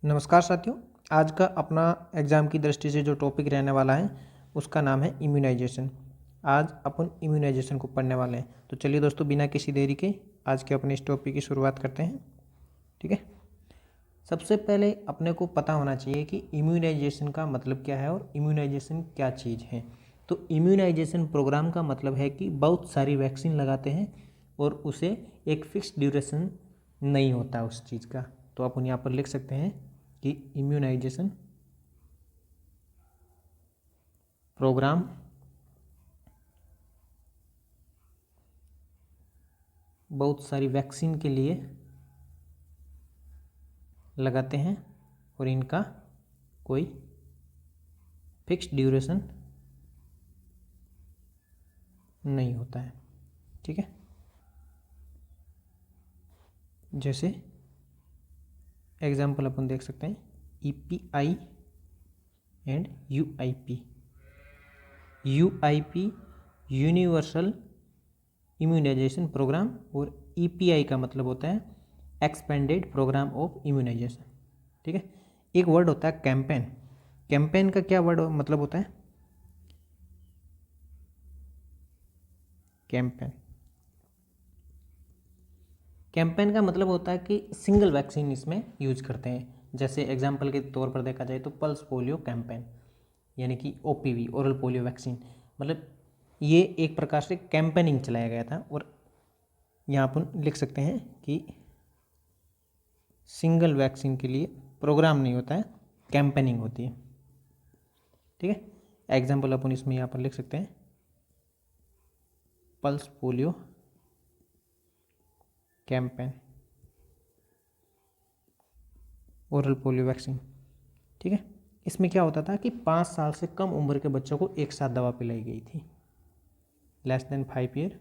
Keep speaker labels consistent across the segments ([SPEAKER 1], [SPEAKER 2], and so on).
[SPEAKER 1] नमस्कार साथियों। आज का अपना एग्ज़ाम की दृष्टि से जो टॉपिक रहने वाला है उसका नाम है इम्यूनाइजेशन। आज अपन इम्यूनाइजेशन को पढ़ने वाले हैं। तो चलिए दोस्तों, बिना किसी देरी के आज के अपने इस टॉपिक की शुरुआत करते हैं। ठीक है। सबसे पहले अपने को पता होना चाहिए कि इम्यूनाइजेशन का मतलब क्या है और इम्यूनाइजेशन क्या चीज़ है। तो इम्यूनाइजेशन प्रोग्राम का मतलब है कि बहुत सारी वैक्सीन लगाते हैं और उसे एक फिक्स ड्यूरेशन नहीं होता उस चीज़ का। तो अपन यहाँ पर लिख सकते हैं कि इम्यूनाइजेशन प्रोग्राम बहुत सारी वैक्सीन के लिए लगाते हैं और इनका कोई फिक्स ड्यूरेशन नहीं होता है। ठीक है। जैसे एग्जाम्पल अपन देख सकते हैं EPI and UIP। UIP universal immunization programme और EPI का मतलब होता है एक्सपेंडेड प्रोग्राम ऑफ इम्यूनाइजेशन। ठीक है। एक वर्ड होता है कैंपेन। कैंपेन का क्या वर्ड मतलब होता है? कैंपेन कैंपेन का मतलब होता है कि सिंगल वैक्सीन इसमें यूज करते हैं। जैसे एग्जाम्पल के तौर पर देखा जाए तो पल्स पोलियो कैंपेन, यानी कि OPV ओरल पोलियो वैक्सीन, मतलब ये एक प्रकार से कैंपेनिंग चलाया गया था। और यहाँ अपन लिख सकते हैं कि सिंगल वैक्सीन के लिए प्रोग्राम नहीं होता है, कैंपेनिंग होती है। ठीक है। एग्जाम्पल अपन इसमें यहाँ पर लिख सकते हैं pulse polio campaign, oral polio vaccine. ठीक है। इसमें क्या होता था कि 5 साल से कम उम्र के बच्चों को एक साथ दवा पिलाई गई थी। लेस देन 5 ईयर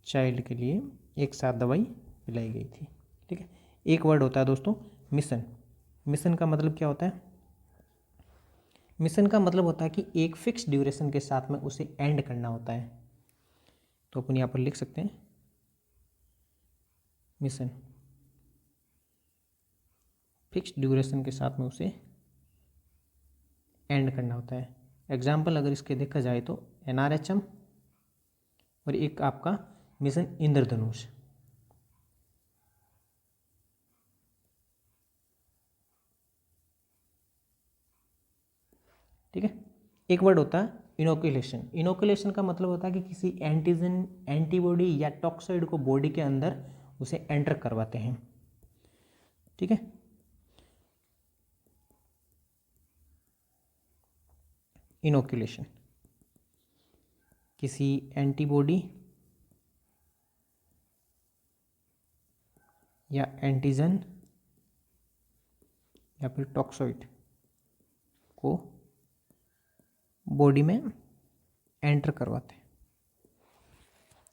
[SPEAKER 1] चाइल्ड के लिए एक साथ दवाई पिलाई गई थी। ठीक है। एक वर्ड होता है दोस्तों मिशन। मिशन का मतलब क्या होता है? मिशन का मतलब होता है कि एक फिक्स ड्यूरेशन के साथ में उसे एंड करना होता है। तो अपन यहाँ पर लिख सकते हैं मिशन, फिक्स ड्यूरेशन के साथ में उसे एंड करना होता है। एग्जाम्पल अगर इसके देखा जाए तो NRHM और एक आपका मिशन इंद्रधनुष। ठीक है। एक वर्ड होता है इनोकुलेशन। इनोकुलेशन का मतलब होता है कि किसी एंटीजन, एंटीबॉडी या टॉक्साइड को बॉडी के अंदर उसे एंटर करवाते हैं। ठीक है। इनोकुलेशन किसी एंटीबॉडी या एंटीजन या फिर टॉक्साइड को बॉडी में एंटर करवाते हैं,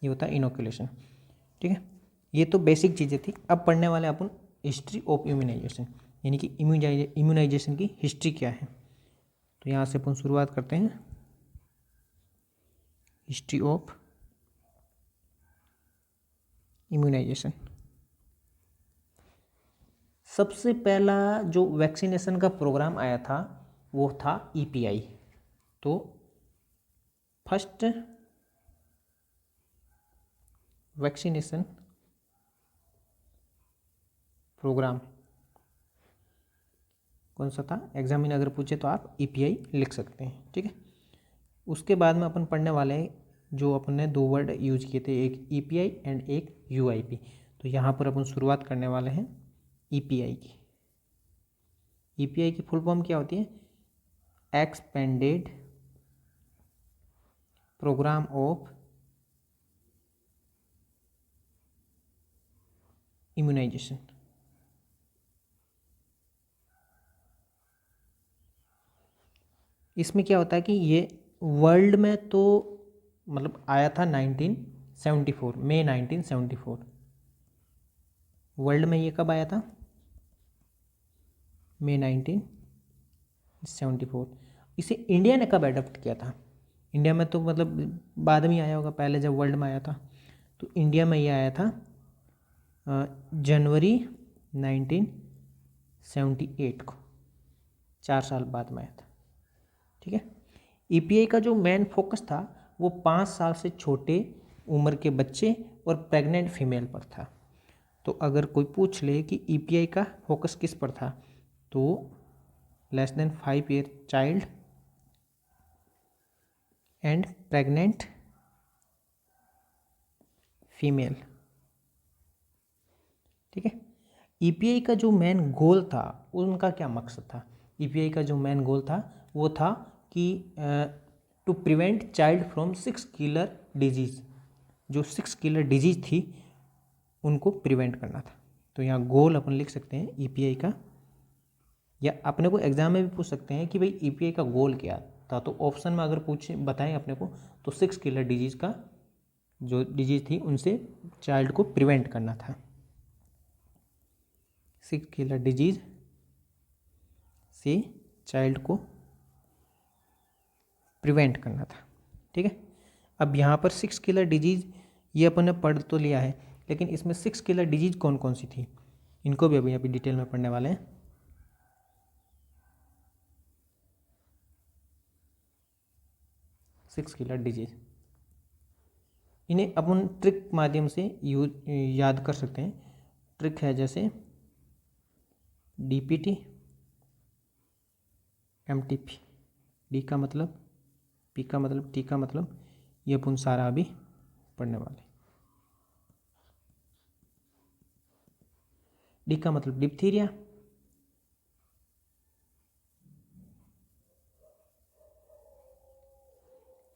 [SPEAKER 1] ये होता है इनोकुलेशन। ठीक है। ये तो बेसिक चीज़ें थी। अब पढ़ने वाले अपन हिस्ट्री ऑफ इम्यूनाइजेशन, यानी कि इम्यूनाइजेशन की हिस्ट्री क्या है। तो यहाँ से अपन शुरुआत करते हैं हिस्ट्री ऑफ इम्यूनाइजेशन। सबसे पहला जो वैक्सीनेशन का प्रोग्राम आया था वो था EPI। तो फर्स्ट वैक्सीनेशन प्रोग्राम कौन सा था? एग्जाम में अगर पूछे तो आप EPI लिख सकते हैं। ठीक है। उसके बाद में अपन पढ़ने वाले हैं जो अपन ने दो वर्ड यूज किए थे, एक EPI एंड एक UIP। तो यहाँ पर अपन शुरुआत करने वाले हैं EPI की। EPI की फुल फॉर्म क्या होती है? Expanded programme of immunization. इसमें क्या होता है कि ये वर्ल्ड में तो मतलब आया था 1974, मई 1974। वर्ल्ड में ये कब आया था? मई 1974। इसे इंडिया ने कब एडॉप्ट किया था? इंडिया में तो मतलब बाद में आया होगा, पहले जब वर्ल्ड में आया था। तो इंडिया में ये आया था जनवरी 1978 को, 4 साल बाद में आया था। ठीक है। ईपीआई का जो मेन फोकस था वो 5 साल से छोटे उम्र के बच्चे और प्रेग्नेंट फीमेल पर था। तो अगर कोई पूछ ले कि ईपीआई का फोकस किस पर था, तो less than 5 year child and pregnant female. ठीक है। ईपीआई का जो मेन गोल था, उनका क्या मकसद था? ईपीआई का जो मेन गोल था वो था कि to prevent child from 6 killer disease. जो 6 किलर डिजीज़ थी उनको प्रिवेंट करना था। तो यहाँ गोल अपन लिख सकते हैं ईपीआई का, या अपने को एग्जाम में भी पूछ सकते हैं कि भाई ईपीआई का गोल क्या था। तो ऑप्शन में अगर पूछे बताएं अपने को, तो 6 किलर डिजीज़ का जो डिजीज़ थी उनसे चाइल्ड को प्रिवेंट करना था। 6 किलर डिजीज़ से चाइल्ड को प्रिवेंट करना था। ठीक है। अब यहाँ पर 6 किलर डिजीज़ ये अपन ने पढ़ तो लिया है, लेकिन इसमें 6 किलर डिजीज़ कौन कौन सी थी इनको भी अभी डिटेल में पढ़ने वाले हैं। 6 किलर डिजीज़ इन्हें अपन ट्रिक माध्यम से याद कर सकते हैं। ट्रिक है जैसे डीपीटी, एमटीपी, डी का मतलब, पी का मतलब, टी का मतलब, ये अपन सारा अभी पढ़ने वाले। डी का मतलब डिप्थीरिया,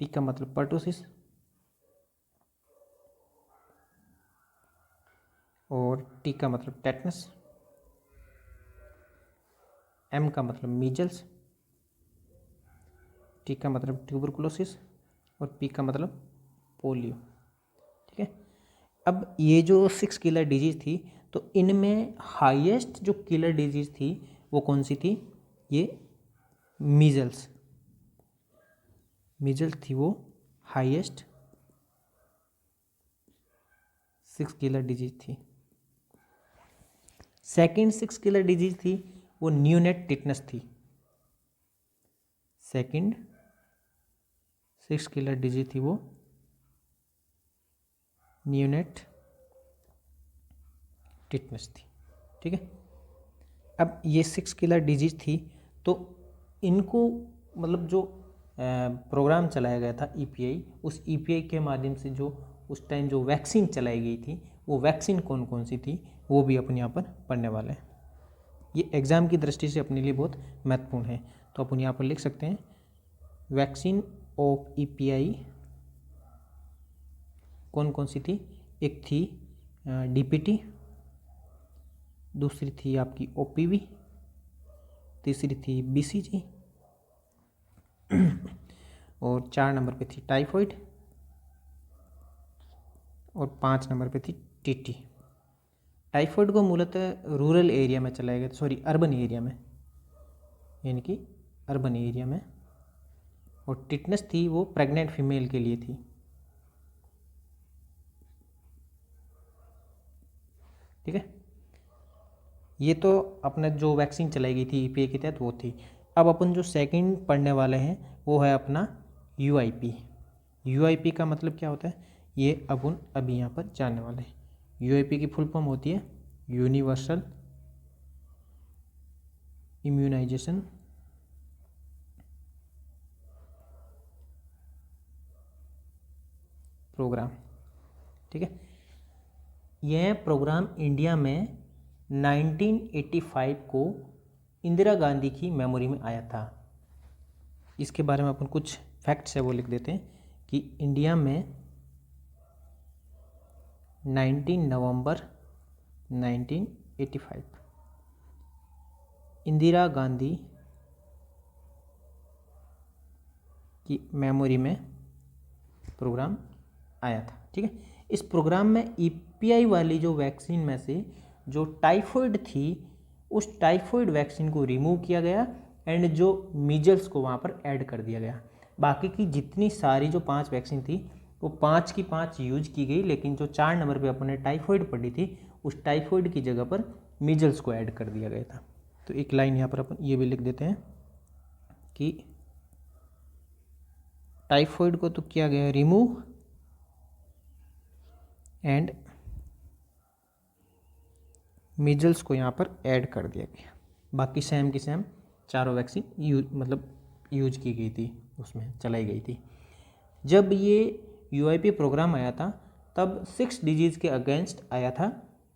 [SPEAKER 1] पी का मतलब पर्टोसिस, और टी का मतलब टेटनस, एम का मतलब मीजल्स, टी का मतलब ट्यूबरकुलोसिस, और पी का मतलब पोलियो। ठीक है। अब ये जो 6 किलर डिजीज़ थी, तो इनमें हाईएस्ट जो किलर डिजीज़ थी वो कौन सी थी? ये मीजल्स। मीजल्स थी वो हाईएस्ट 6 किलर डिजीज़ थी। सेकेंड 6 किलर डिजीज़ थी वो न्यूनेट टिटनस थी। सेकेंड 6 किलर डिजीज़ थी वो न्यूनेट टिटनस थी। ठीक है। अब ये 6 किलर डिजीज़ थी, तो इनको मतलब जो प्रोग्राम चलाया गया था ईपीआई, उस ईपीआई के माध्यम से जो उस टाइम जो वैक्सीन चलाई गई थी, वो वैक्सीन कौन कौन सी थी वो भी अपन यहाँ पर पढ़ने वाले हैं। ये एग्ज़ाम की दृष्टि से अपने लिए बहुत महत्वपूर्ण है। तो अपन यहाँ पर लिख सकते हैं वैक्सीन ऑफ ईपीआई कौन कौन सी थी। एक थी डीपीटी, दूसरी थी आपकी ओपीवी, तीसरी थी बीसीजी, और 4 नंबर पे थी टाइफॉइड, और 5 नंबर पे थी टीटी। टाइफॉइड को मूलतः रूरल एरिया में चलाया गया, सॉरी अर्बन एरिया में, यानी कि अर्बन एरिया में, और टिटनस थी वो प्रेग्नेंट फीमेल के लिए थी। ठीक है। ये तो अपने जो वैक्सीन चलाई गई थी ईपीआई के तहत वो थी। अब अपन जो सेकंड पढ़ने वाले हैं वो है अपना यूआईपी। यूआईपी का मतलब क्या होता है ये अपन अभी यहाँ पर जानने वाले हैं। यूआईपी की फुल फॉर्म होती है यूनिवर्सल इम्यूनाइजेशन प्रोग्राम। ठीक है। यह प्रोग्राम इंडिया में 1985 को इंदिरा गांधी की मेमोरी में आया था। इसके बारे में अपन कुछ फैक्ट्स है वो लिख देते हैं कि इंडिया में 19 नवंबर 1985 इंदिरा गांधी की मेमोरी में प्रोग्राम आया था। ठीक है। इस प्रोग्राम में ईपीआई वाली जो वैक्सीन में से जो टाइफॉइड थी उस टाइफॉइड वैक्सीन को रिमूव किया गया एंड जो मीजल्स को वहाँ पर ऐड कर दिया गया। बाकी की जितनी सारी जो 5 वैक्सीन थी वो 5 की 5 यूज की गई, लेकिन जो 4 नंबर पे अपने टाइफॉइड पड़ी थी उस टाइफॉइड की जगह पर मीजल्स को ऐड कर दिया गया था। तो एक लाइन यहाँ पर अपन ये भी लिख देते हैं कि टाइफॉइड को तो किया गया रिमूव एंड मीजल्स को यहाँ पर ऐड कर दिया गया। बाकी सेम की सेम चारों वैक्सीन यूज की गई थी, उसमें चलाई गई थी। जब ये यूआईपी प्रोग्राम आया था तब 6 डिजीज़ के अगेंस्ट आया था,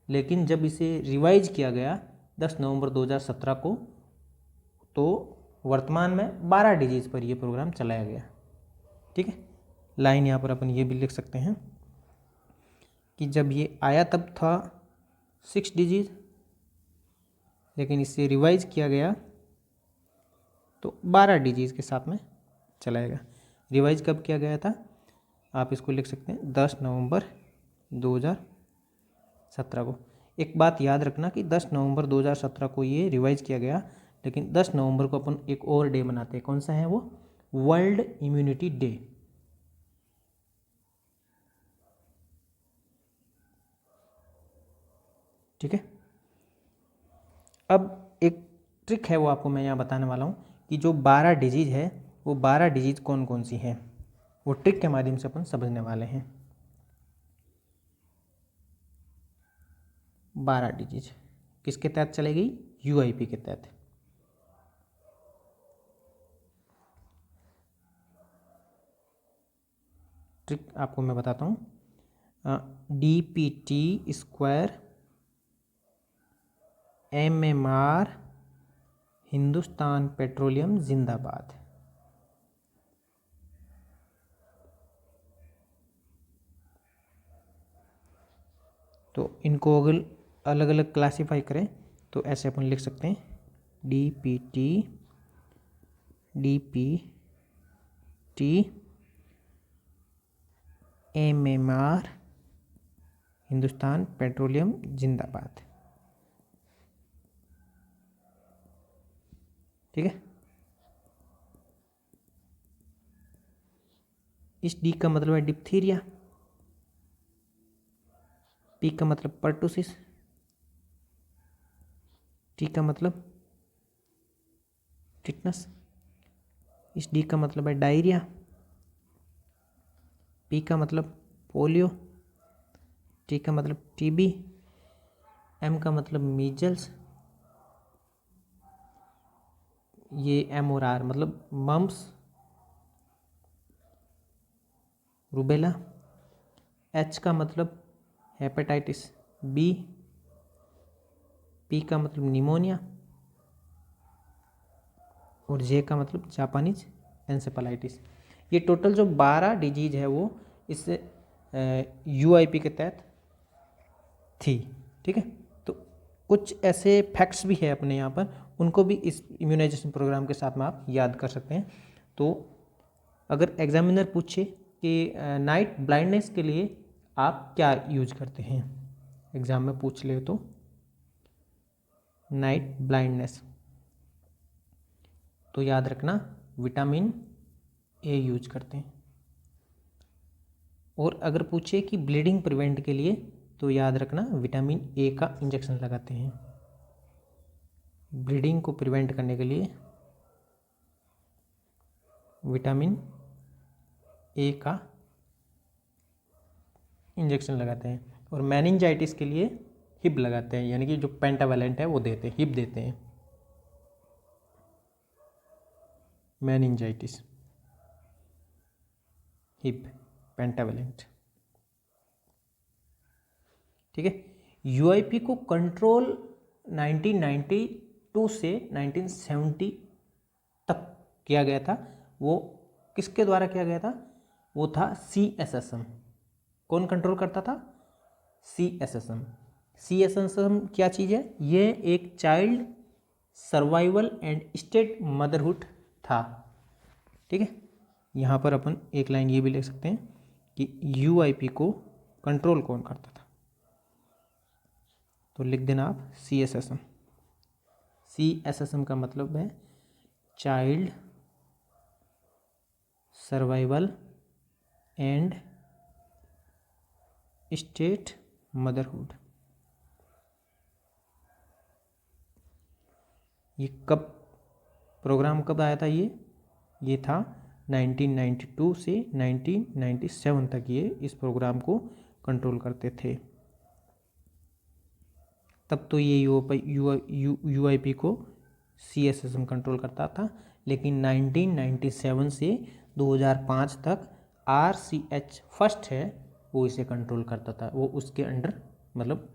[SPEAKER 1] लेकिन जब इसे रिवाइज किया गया 10 नवंबर 2017 को, तो वर्तमान में 12 डिजीज़ पर यह प्रोग्राम चलाया गया। ठीक है, लाइन यहाँ पर अपन ये भी लिख सकते हैं कि जब ये आया तब था 6 डिजीज़, लेकिन इसे रिवाइज किया गया तो 12 डिजीज़ के साथ में चलाएगा। रिवाइज कब किया गया था, आप इसको लिख सकते हैं 10 नवंबर 2017 को। एक बात याद रखना कि 10 नवंबर 2017 को ये रिवाइज किया गया, लेकिन 10 नवंबर को अपन एक और डे मनाते हैं। कौन सा है वो? World immunity day. ठीक है, अब एक ट्रिक है वो आपको मैं यहाँ बताने वाला हूँ कि जो 12 डिजीज है वो 12 डिजीज कौन कौन सी है, वो ट्रिक के माध्यम से अपन समझने वाले हैं। 12 डिजीज किसके तहत चलेगी? यूआईपी के तहत। ट्रिक आपको मैं बताता हूँ। DPT square, MMR, Hindustan petroleum जिंदाबाद। तो इनको अगर अलग अलग क्लासीफाई करें तो ऐसे अपन लिख सकते हैं DPT, MMR, हिंदुस्तान पेट्रोलियम जिंदाबाद। ठीक है, इस डी का मतलब है डिप्थीरिया, पी का मतलब पर्टुसिस, टी का मतलब टिटनस, इस डी का मतलब है डायरिया, पी का मतलब पोलियो, टी का मतलब टीबी, एम का मतलब मीजल्स, ये एम और आर मतलब मम्स, रूबेला, एच का मतलब हेपेटाइटिस बी, पी का मतलब निमोनिया और जे का मतलब जापानीज एन्सेफेलाइटिस। ये टोटल जो 12 डिजीज है वो इस यूआईपी के तहत थी। ठीक है, तो कुछ ऐसे फैक्ट्स भी है अपने यहाँ पर, उनको भी इस इम्यूनाइजेशन प्रोग्राम के साथ में आप याद कर सकते हैं। तो अगर एग्जामिनर पूछे कि नाइट ब्लाइंडनेस के लिए आप क्या यूज करते हैं, एग्जाम में पूछ ले तो नाइट ब्लाइंडनेस, तो याद रखना विटामिन ए यूज करते हैं। और अगर पूछे कि ब्लीडिंग प्रिवेंट के लिए तो याद रखना विटामिन ए का इंजेक्शन लगाते हैं। ब्लीडिंग को प्रिवेंट करने के लिए विटामिन ए का इंजेक्शन लगाते हैं। और मेनिंजाइटिस के लिए हिब लगाते हैं, यानी कि जो पेंटावेलेंट है वो देते हैं, हिब देते हैं। Meningitis Hib pentavalent. ठीक है, यूआईपी को कंट्रोल 1992 से 1970 तक किया गया था। वो किसके द्वारा किया गया था? वो था CSSM। कौन कंट्रोल करता था? CSSM। CSSM क्या चीज़ है? ये एक child survival and state motherhood था। ठीक है, यहाँ पर अपन एक लाइन ये भी लिख सकते हैं कि यूआईपी को कंट्रोल कौन करता था, तो लिख देना आप CSSM। CSSM का मतलब है child survival and state motherhood. ये कब प्रोग्राम कब आया था? ये था 1992 से 1997 तक ये इस प्रोग्राम को कंट्रोल करते थे। तब तो ये यूआईपी को सीएसएसएम कंट्रोल करता था, लेकिन 1997 से 2005 तक आरसीएच फर्स्ट है वो इसे कंट्रोल करता था, वो उसके अंडर मतलब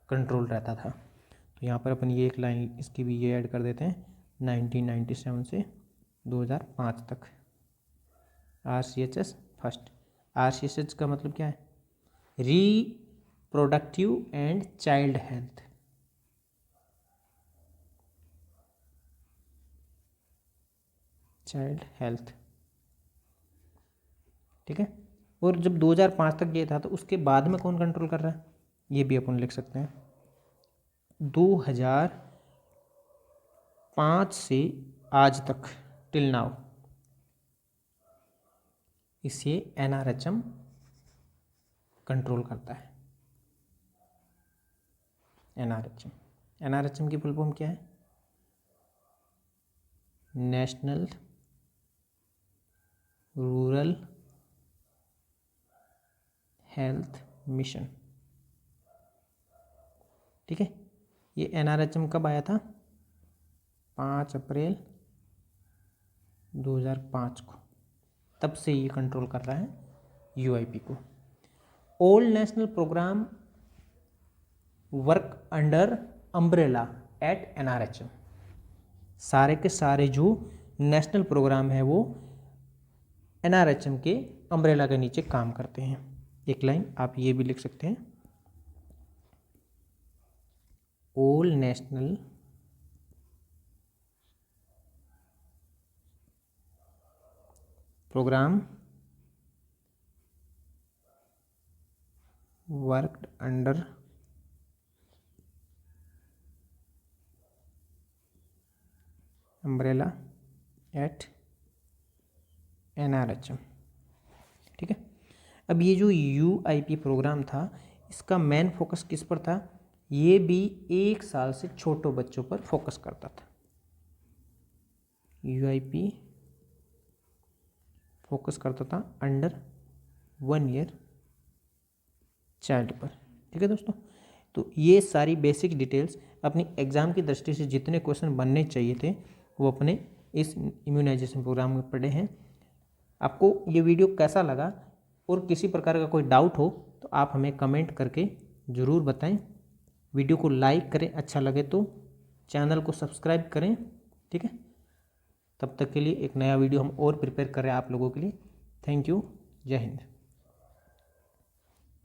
[SPEAKER 1] कंट्रोल रहता था। तो यहाँ पर अपन ये एक लाइन इसकी भी ये ऐड कर देते हैं, 1997 से 2005 तक आरसीएचएस फर्स्ट। आरसीएचएस का मतलब क्या है? Reproductive and child health. Child health, ठीक है। और जब 2005 तक ये था तो उसके बाद में कौन कंट्रोल कर रहा है? ये भी अपन लिख सकते हैं। 2005 से आज तक टिल नाउ इसे एनआरएचएम कंट्रोल करता है। एनआरएचएम की फुल फॉर्म क्या है? नेशनल रूरल हेल्थ मिशन, ठीक है। ये एनआरएचएम कब आया था? 5 अप्रैल 2005 को। तब से ये कंट्रोल कर रहा है यूआईपी को। All national programme work under umbrella at NRHM. सारे के सारे जो नेशनल प्रोग्राम है वो एनआरएचएम के अम्ब्रेला के नीचे काम करते हैं। एक लाइन आप ये भी लिख सकते हैं, all national programme worked under umbrella at NRHM, ठीक है। अब ये जो यूआईपी प्रोग्राम था इसका मेन फोकस किस पर था? ये भी 1 साल से छोटे बच्चों पर फोकस करता था। यूआईपी फोकस करता था अंडर 1 ईयर चाइल्ड पर, ठीक है दोस्तों। तो ये सारी बेसिक डिटेल्स अपनी एग्ज़ाम की दृष्टि से जितने क्वेश्चन बनने चाहिए थे वो अपने इस इम्यूनाइजेशन प्रोग्राम में पढ़े हैं। आपको ये वीडियो कैसा लगा और किसी प्रकार का कोई डाउट हो तो आप हमें कमेंट करके ज़रूर बताएं। वीडियो को लाइक करें, अच्छा लगे तो चैनल को सब्सक्राइब करें, ठीक है। तब तक के लिए एक नया वीडियो हम और प्रिपेयर करें आप लोगों के लिए। थैंक यू, जय हिंद।